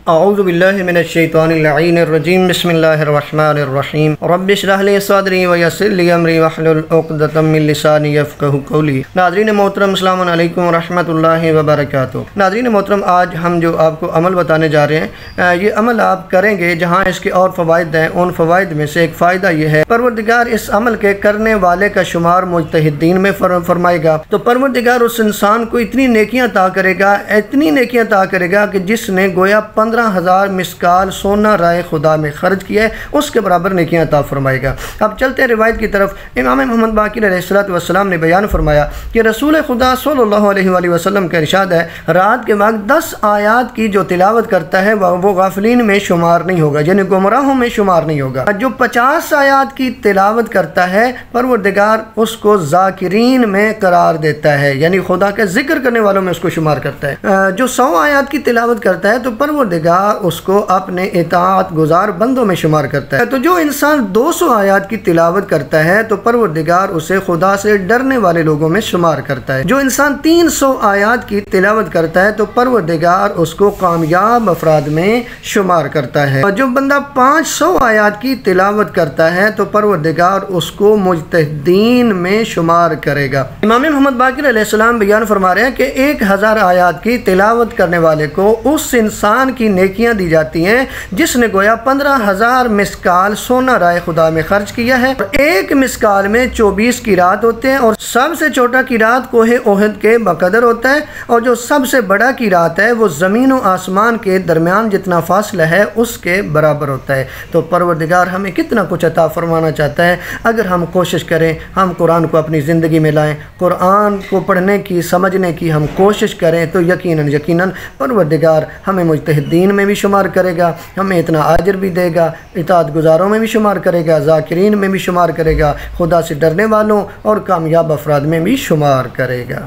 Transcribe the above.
اعوذ باللہ من الشیطان اللعین الرجیم بسم اللہ الرحمن الرحیم رب اشرح لی صدری ویسر لی امری واحلل عقدۃ من لسانی یفقہوا قولی۔ ناظرین محترم السلام علیکم ورحمۃ اللہ وبرکاتہ۔ ناظرین محترم، آج ہم جو آپ کو عمل بتانے جا رہے ہیں، یہ عمل آپ کریں گے جہاں اس کے اور فوائد ہیں۔ ان فوائد میں سے ایک فائدہ یہ ہے، پروردگار اس عمل کے کرنے والے کا شمار مجتہدین میں فرمائے گا، تو پروردگار اس انسان کو اتنی نیکیاں عطا کرے گا، اتنی نیکیاں عطا کرے گا کہ جس نے گویا 15,000 مسکال سونا رائے خدا میں خرچ کیا ہے، اس کے برابر نیکیاں عطا فرمائے گا۔ اب چلتے ہیں روایت کی طرف۔ امام محمد باقر علیہ السلام نے بیان فرمایا کہ رسول خدا صلی اللہ علیہ وآلہ وسلم کا ارشاد ہے، رات کے وقت 10 آیات کی جو تلاوت کرتا ہے وہ غافلین میں شمار نہیں ہوگا، یعنی گمراہوں میں شمار نہیں ہوگا۔ جو 50 آیات کی تلاوت کرتا ہے، پروردگار اس کو ذاکرین میں قرار دیتا ہے، یعنی خدا کا ذکر کرنے والوں میں اس کو شمار کرتا ہے۔ جو 100 آیات کی تلاوت کرتا ہے تو پروردگار اس کو اپنے اطاعت گزار بندوں میں شمار کرتا ہے۔ تو جو انسان 200 آیات کی تلاوت کرتا ہے تو پروردگار اسے خدا سے ڈرنے والے لوگوں میں شمار کرتا ہے۔ جو انسان 300 آیات کی تلاوت کرتا ہے تو پروردگار اس کو کامیاب افراد میں شمار کرتا ہے۔ اور جو بندہ 500 آیات کی تلاوت کرتا ہے تو پروردگار اس کو مجتہدین میں شمار کرے گا۔ امام محمد باقر علیہ السلام بیان فرما رہے ہیں کہ 1000 آیات کی تلاوت کرنے والے کو اس انسان کی نیکیاں دی جاتی ہیں جس نے گویا 15,000 مسکال سونا رائے خدا میں خرچ کیا ہے۔ ایک مسکال میں 24 قرات ہوتے ہیں، اور سب سے چھوٹا قرات کوہ احد کے بقدر ہوتا ہے، اور جو سب سے بڑا قرات ہے وہ زمین و آسمان کے درمیان جتنا فاصلہ ہے اس کے برابر ہوتا ہے۔ تو پروردگار ہمیں کتنا کچھ عطا فرمانا چاہتا ہے، اگر ہم کوشش کریں، ہم قرآن کو اپنی زندگی میں لائیں، قرآن کو پڑھنے کی، سمجھنے کی ہم کوشش کریں، تو یقیناً پروردگار ہمیں مجتہدین میں بھی شمار کرے گا، ہمیں اتنا اجر بھی دے گا، اطاعت گزاروں میں بھی شمار کرے گا، ذاکرین میں بھی شمار کرے گا، خدا سے ڈرنے والوں اور کامیاب افراد میں بھی شمار کرے گا۔